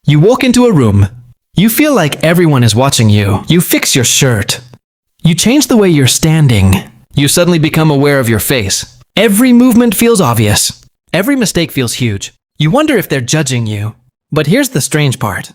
You walk into a room. You feel like everyone is watching you. You fix your shirt. You change the way you're standing. You suddenly become aware of your face. Every movement feels obvious. Every mistake feels huge. You wonder if they're judging you. But here's the strange part.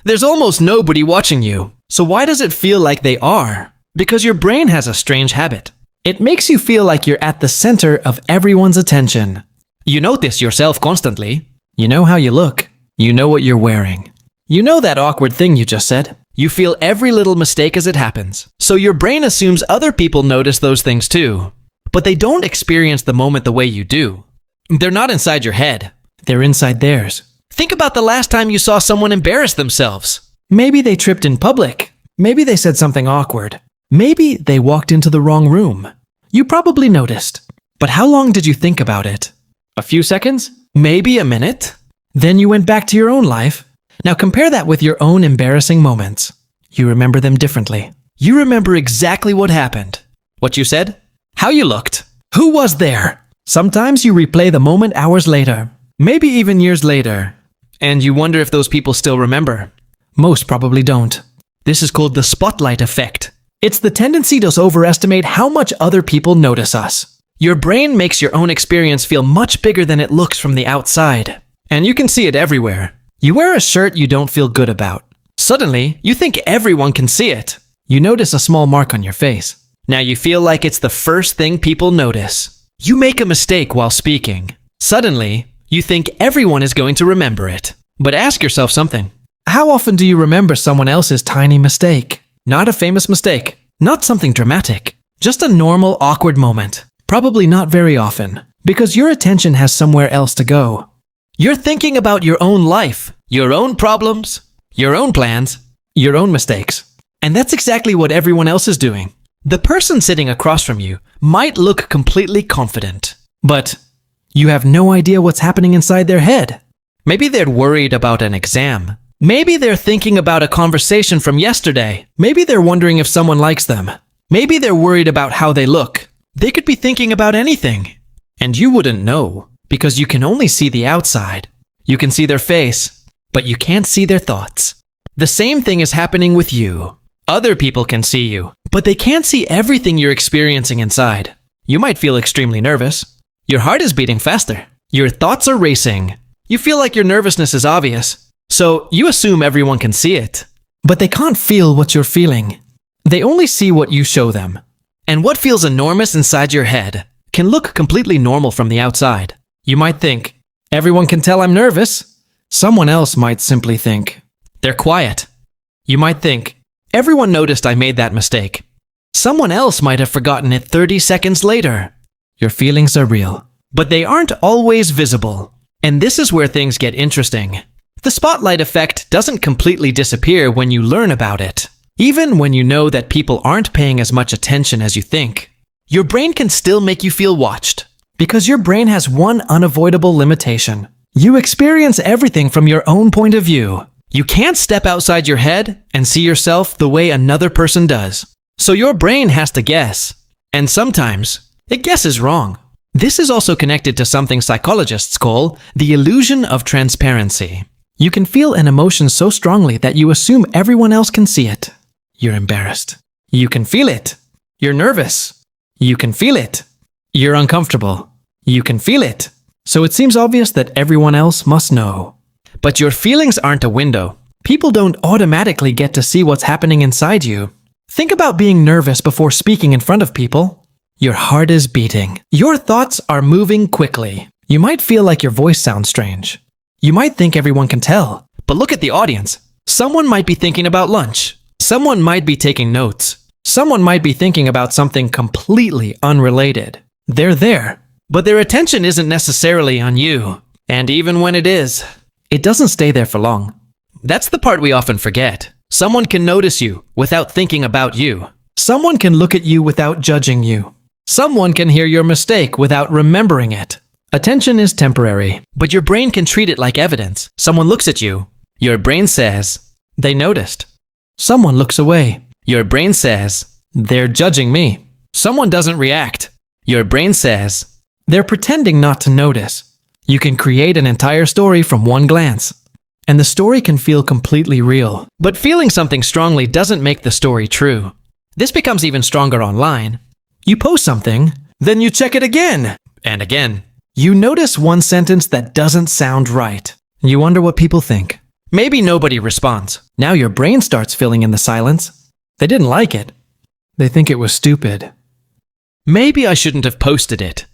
There's almost nobody watching you. So why does it feel like they are? Because your brain has a strange habit. It makes you feel like you're at the center of everyone's attention. You notice yourself constantly. You know how you look. You know what you're wearing. You know that awkward thing you just said. You feel every little mistake as it happens. So your brain assumes other people notice those things too. But they don't experience the moment the way you do. They're not inside your head. They're inside theirs. Think about the last time you saw someone embarrass themselves. Maybe they tripped in public. Maybe they said something awkward. Maybe they walked into the wrong room. You probably noticed. But how long did you think about it? A few seconds? Maybe a minute? Then you went back to your own life. Now compare that with your own embarrassing moments. You remember them differently. You remember exactly what happened. What you said? How you looked? Who was there? Sometimes you replay the moment hours later. Maybe even years later. And you wonder if those people still remember. Most probably don't. This is called the spotlight effect. It's the tendency to overestimate how much other people notice us. Your brain makes your own experience feel much bigger than it looks from the outside. And you can see it everywhere. You wear a shirt you don't feel good about. Suddenly, you think everyone can see it. You notice a small mark on your face. Now you feel like it's the first thing people notice. You make a mistake while speaking. Suddenly, you think everyone is going to remember it. But ask yourself something. How often do you remember someone else's tiny mistake? Not a famous mistake. Not something dramatic. Just a normal, awkward moment. Probably not very often. Because your attention has somewhere else to go. You're thinking about your own life, your own problems, your own plans, your own mistakes. And that's exactly what everyone else is doing. The person sitting across from you might look completely confident, but you have no idea what's happening inside their head. Maybe they're worried about an exam. Maybe they're thinking about a conversation from yesterday. Maybe they're wondering if someone likes them. Maybe they're worried about how they look. They could be thinking about anything. And you wouldn't know. Because you can only see the outside. You can see their face, but you can't see their thoughts. The same thing is happening with you. Other people can see you, but they can't see everything you're experiencing inside. You might feel extremely nervous. Your heart is beating faster. Your thoughts are racing. You feel like your nervousness is obvious, so you assume everyone can see it. But they can't feel what you're feeling. They only see what you show them. And what feels enormous inside your head can look completely normal from the outside. You might think, everyone can tell I'm nervous. Someone else might simply think, they're quiet. You might think, everyone noticed I made that mistake. Someone else might have forgotten it 30 seconds later. Your feelings are real, but they aren't always visible. And this is where things get interesting. The spotlight effect doesn't completely disappear when you learn about it. Even when you know that people aren't paying as much attention as you think, your brain can still make you feel watched. Because your brain has one unavoidable limitation. You experience everything from your own point of view. You can't step outside your head and see yourself the way another person does. So your brain has to guess. And sometimes, it guesses wrong. This is also connected to something psychologists call the illusion of transparency. You can feel an emotion so strongly that you assume everyone else can see it. You're embarrassed. You can feel it. You're nervous. You can feel it. You're uncomfortable. You can feel it. So it seems obvious that everyone else must know. But your feelings aren't a window. People don't automatically get to see what's happening inside you. Think about being nervous before speaking in front of people. Your heart is beating. Your thoughts are moving quickly. You might feel like your voice sounds strange. You might think everyone can tell. But look at the audience. Someone might be thinking about lunch. Someone might be taking notes. Someone might be thinking about something completely unrelated. They're there, but their attention isn't necessarily on you. And even when it is, it doesn't stay there for long. That's the part we often forget. Someone can notice you without thinking about you. Someone can look at you without judging you. Someone can hear your mistake without remembering it. Attention is temporary, but your brain can treat it like evidence. Someone looks at you. Your brain says, they noticed. Someone looks away. Your brain says, they're judging me. Someone doesn't react. Your brain says, they're pretending not to notice. You can create an entire story from one glance. and the story can feel completely real. But feeling something strongly doesn't make the story true. This becomes even stronger online. You post something, then you check it again and again. You notice one sentence that doesn't sound right. You wonder what people think. Maybe nobody responds. Now your brain starts filling in the silence. They didn't like it. They think it was stupid. Maybe I shouldn't have posted it.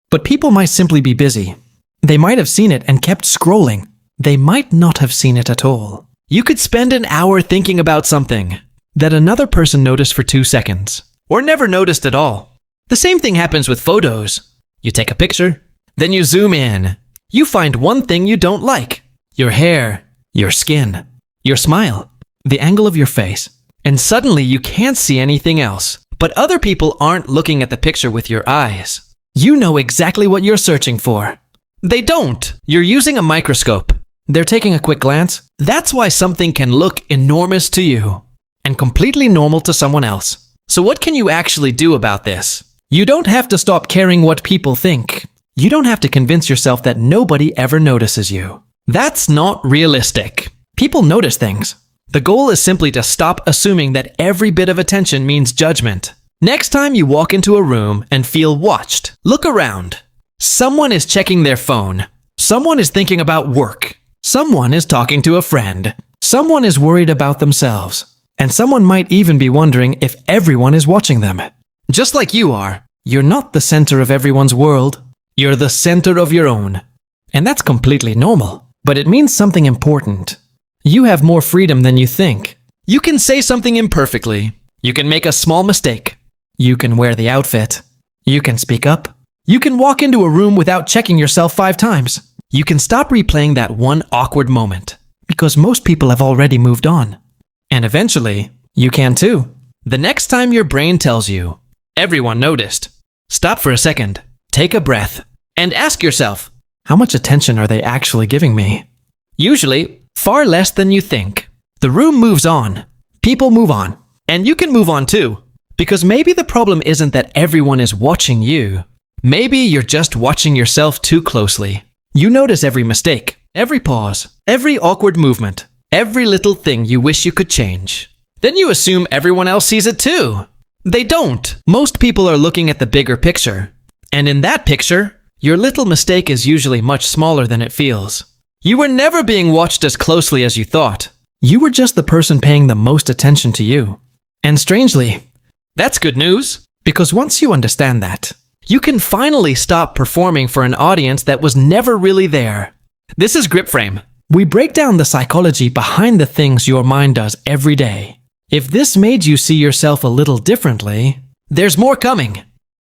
But people might simply be busy. They might have seen it and kept scrolling. They might not have seen it at all. You could spend an hour thinking about something that another person noticed for 2 seconds, or never noticed at all. The same thing happens with photos. You take a picture, then you zoom in. You find one thing you don't like. Your hair, your skin, your smile, the angle of your face. And suddenly you can't see anything else. But other people aren't looking at the picture with your eyes. You know exactly what you're searching for. They don't. You're using a microscope. They're taking a quick glance. That's why something can look enormous to you and completely normal to someone else. So what can you actually do about this? You don't have to stop caring what people think. You don't have to convince yourself that nobody ever notices you. That's not realistic. People notice things. The goal is simply to stop assuming that every bit of attention means judgment. Next time you walk into a room and feel watched, look around. Someone is checking their phone. Someone is thinking about work. Someone is talking to a friend. Someone is worried about themselves. And someone might even be wondering if everyone is watching them. Just like you are, you're not the center of everyone's world. You're the center of your own. And that's completely normal. But it means something important. You have more freedom than you think. You can say something imperfectly. You can make a small mistake. You can wear the outfit. You can speak up. You can walk into a room without checking yourself 5 times. You can stop replaying that one awkward moment. Because most people have already moved on. And eventually, you can too. The next time your brain tells you, everyone noticed, stop for a second, take a breath, and ask yourself, how much attention are they actually giving me? Usually, far less than you think. The room moves on. People move on. And you can move on too. Because maybe the problem isn't that everyone is watching you. Maybe you're just watching yourself too closely. You notice every mistake, every pause, every awkward movement, every little thing you wish you could change. Then you assume everyone else sees it too. They don't. Most people are looking at the bigger picture. And in that picture, your little mistake is usually much smaller than it feels. You were never being watched as closely as you thought. You were just the person paying the most attention to you. And strangely, that's good news, because once you understand that, you can finally stop performing for an audience that was never really there. This is Gripframe. We break down the psychology behind the things your mind does every day. If this made you see yourself a little differently, there's more coming.